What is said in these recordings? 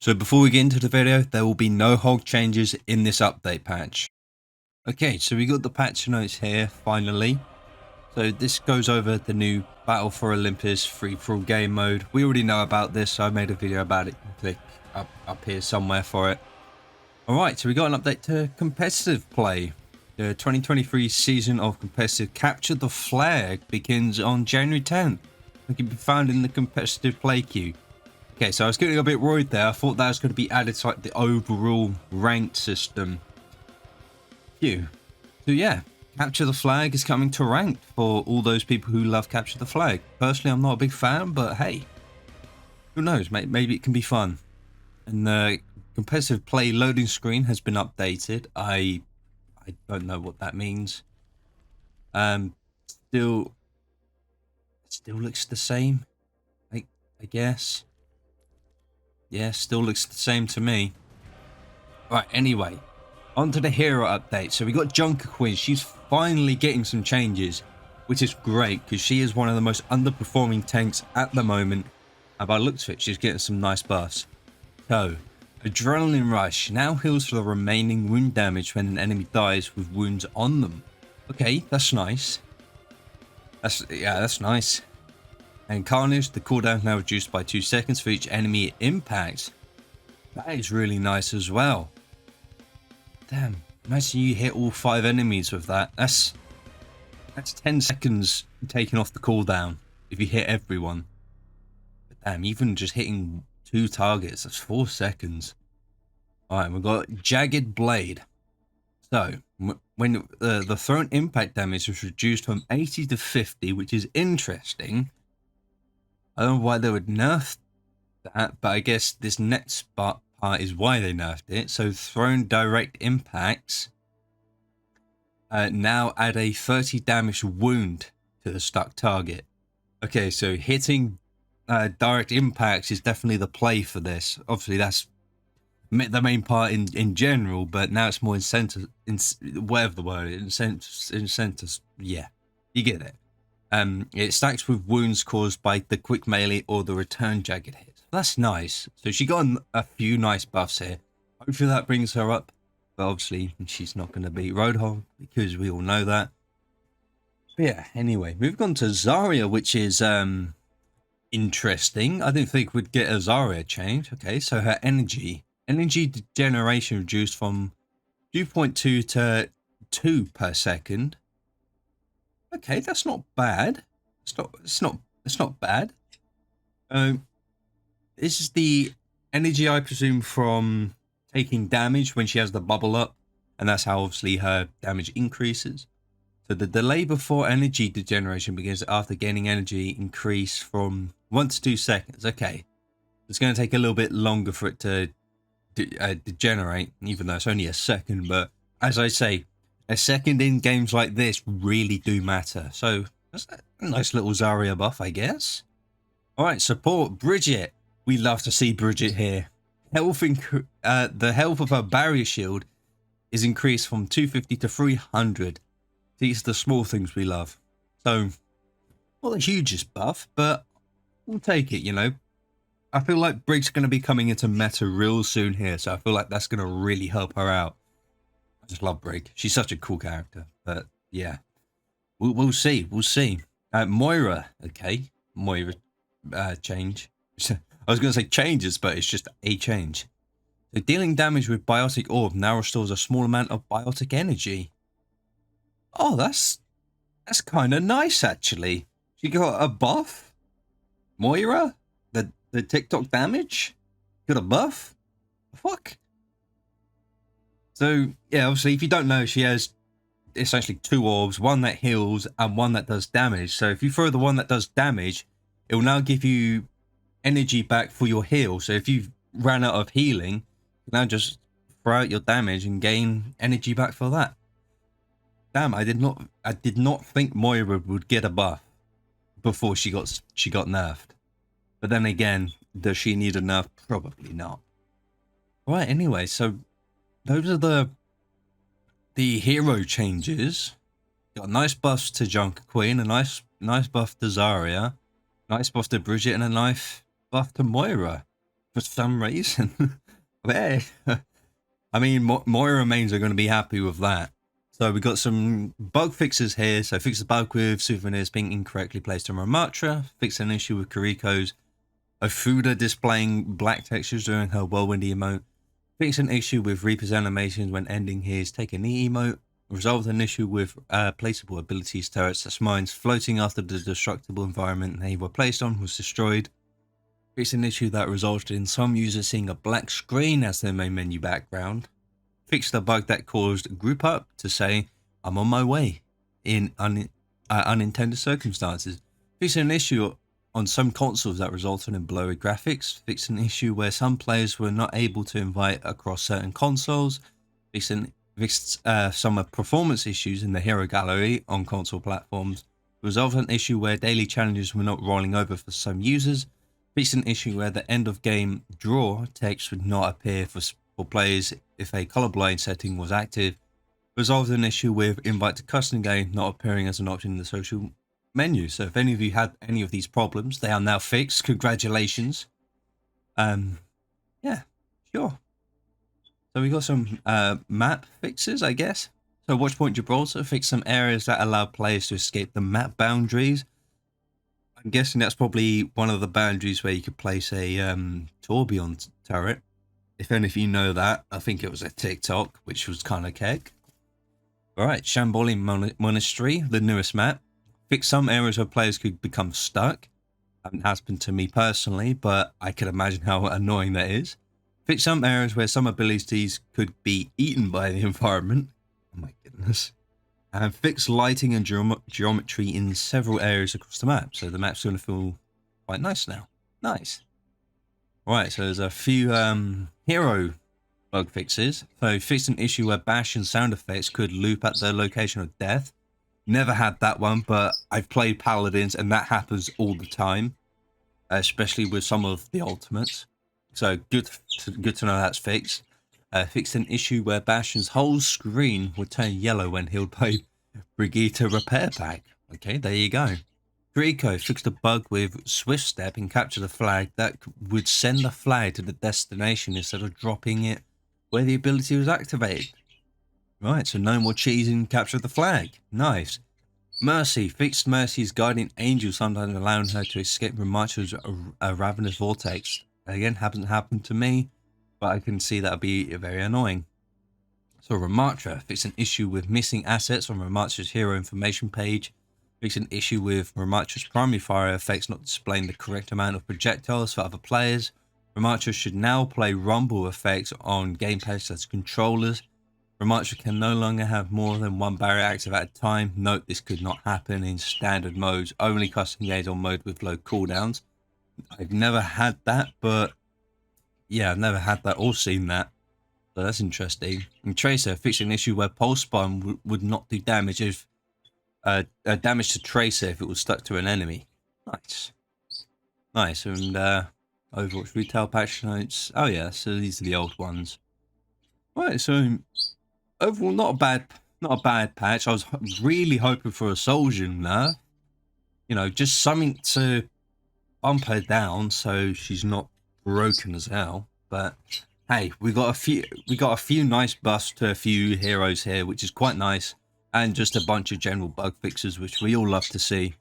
So before we get into the video, there will be no hog changes in this update patch. Okay, so we got the patch notes here, finally. So this goes over the new Battle for Olympus free-for-all game mode. We already know about this, so I made a video about it. Click up here somewhere for it. Alright, so we got an update to competitive play. The 2023 season of competitive Capture the Flag begins on January 10th. It can be found in the competitive play queue. Okay, so I was getting a bit worried there. I thought that was going to be added to like the overall ranked system. So yeah, Capture the Flag is coming to ranked for all those people who love Capture the Flag. Personally, I'm not a big fan, but hey, who knows? Maybe it can be fun. And the competitive play loading screen has been updated. I don't know what that means. Still looks the same. I guess. Yeah, still looks the same to me. Right, anyway, on to the hero update. So we got Junker Queen. She's finally getting some changes, which is great because she is one of the most underperforming tanks at the moment. And by the looks of it, she's getting some nice buffs. So, Adrenaline Rush now heals for the remaining wound damage when an enemy dies with wounds on them. Okay, that's nice. That's nice. And Carnage, the cooldown is now reduced by 2 seconds for each enemy it impacts. That is really nice as well. Damn, imagine you hit all 5 enemies with that. That's 10 seconds taken off the cooldown if you hit everyone. But damn, even just hitting 2 targets, that's 4 seconds. Alright, we've got Jagged Blade. So, when the thrown impact damage is reduced from 80 to 50, which is interesting. I don't know why they would nerf that, but I guess this next part is why they nerfed it. So thrown direct impacts now add a 30 damage wound to the stuck target. Okay, so hitting direct impacts is definitely the play for this. Obviously, that's the main part in general, but now it's more incentive, whatever the word is, incentives. Yeah, you get it. It stacks with wounds caused by the quick melee or the return jagged hit. That's nice. So she got a few nice buffs here. Hopefully that brings her up. But obviously she's not going to beat Roadhog because we all know that. But yeah, anyway, moving on to Zarya, which is interesting. I didn't think we'd get a Zarya change. Okay, so her energy degeneration reduced from 2.2 to 2 per second. Okay, that's not bad. It's not bad. This is the energy, I presume, from taking damage when she has the bubble up, and that's how obviously her damage increases. So the delay before energy degeneration begins after gaining energy increase from 1 to 2 seconds. Okay, it's going to take a little bit longer for it to degenerate, even though it's only a second. But as I say, a second in games like this really do matter. So that's a nice little Zarya buff, I guess. Alright, support Bridget. We love to see Bridget here. The health of her barrier shield is increased from 250 to 300. These are the small things we love. So, not the hugest buff, but we'll take it, you know. I feel like Brig's going to be coming into meta real soon here, so I feel like that's going to really help her out. I just love Brig. She's such a cool character. But yeah, we'll see. We'll see. Moira. Okay, Moira change. I was going to say changes, but it's just a change. So dealing damage with Biotic Orb now restores a small amount of Biotic energy. Oh, that's kind of nice actually. She got a buff. Moira, the TikTok damage got a buff. Fuck. So, yeah, obviously, if you don't know, she has essentially 2 orbs, one that heals and one that does damage. So if you throw the one that does damage, it will now give you energy back for your heal. So if you've ran out of healing, you now just throw out your damage and gain energy back for that. Damn, I did not think Moira would get a buff before she got nerfed. But then again, does she need a nerf? Probably not. Right, anyway, so those are the hero changes. Got nice buffs to Junker Queen, a nice buff to Zarya, nice buff to Bridget, and a nice buff to Moira. for some reason. But I mean, Moira mains are going to be happy with that. So we got some bug fixes here. So fix the bug with souvenirs being incorrectly placed on Ramatra. Fix an issue with Kiriko's Ofuda displaying black textures during her whirlwindy emote. Fix an issue with Reaper's animations when ending his take a knee emote. Resolved an issue with placeable abilities turrets as mines floating after the destructible environment they were placed on was destroyed. Fix an issue that resulted in some users seeing a black screen as their main menu background. Fixed a bug that caused group up to say, I'm on my way, in unintended circumstances. Fix an issue on some consoles that resulted in blurry graphics. Fix an issue where some players were not able to invite across certain consoles. Fixed some performance issues in the hero gallery on console platforms. Resolved an issue where daily challenges were not rolling over for some users. Fixed an issue where the end of game draw text would not appear for players if a colorblind setting was active. Resolved an issue with invite to custom game not appearing as an option in the social menu. So if any of you had any of these problems, they are now fixed. Congratulations. Yeah, sure. So we got some map fixes, I guess. So Watchpoint Gibraltar fixed some areas that allow players to escape the map boundaries. I'm guessing that's probably one of the boundaries where you could place a tourbillon turret. If any of you know that, I think it was a TikTok, which was kind of keg. Alright, Shamboli Monastery, the newest map. Fix some areas where players could become stuck. Hasn't happened to me personally, but I can imagine how annoying that is. Fix some areas where some abilities could be eaten by the environment. Oh my goodness. And fix lighting and geometry in several areas across the map. So the map's going to feel quite nice now. Nice. Right, so there's a few hero bug fixes. So fixed an issue where bash and sound effects could loop at the location of death. Never had that one, but I've played paladins and that happens all the time, especially with some of the ultimates. So good to know that's fixed. Fixed an issue where Bastion's whole screen would turn yellow when he'll play Brigitte Repair Pack. Okay, there you go. Greco fixed a bug with Swift Step and Capture the Flag that would send the flag to the destination instead of dropping it where the ability was activated. Right, so no more cheesing Capture the Flag. Nice. Mercy fixed Mercy's guardian angel, sometimes allowing her to escape Ramacho's ravenous vortex. Again, hasn't happened to me, but I can see that would be very annoying. So Ramatra fixed an issue with missing assets on Ramatra's hero information page. Fixed an issue with Ramatra's primary fire effects not displaying the correct amount of projectiles for other players. Ramatra should now play rumble effects on gamepads as controllers. Ramatra can no longer have more than one barrier active at a time. Note this could not happen in standard modes, only custom games on mode with low cooldowns. I've never had that, but yeah, I've never had that or seen that. So that's interesting. And Tracer fixed an issue where Pulse Bomb would not do damage if damage to Tracer if it was stuck to an enemy. Nice. Nice. And Overwatch retail patch notes. Oh yeah, so these are the old ones. Right, so overall not a bad patch. I was really hoping for a Souljan nerf. You know, just something to bump her down so she's not broken as hell. But hey, we got a few nice buffs to a few heroes here, which is quite nice, and just a bunch of general bug fixes, which we all love to see.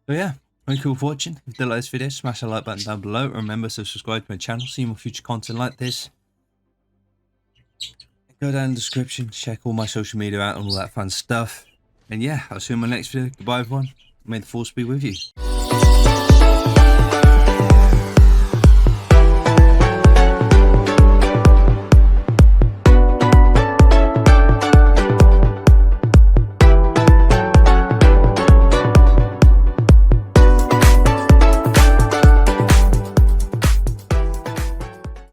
So yeah, thank you for watching. If you did like this video, smash the like button down below. Remember to subscribe to my channel, see more future content like this. Go down in the description, check all my social media out and all that fun stuff. And yeah, I'll see you in my next video. Goodbye everyone. May the force be with you.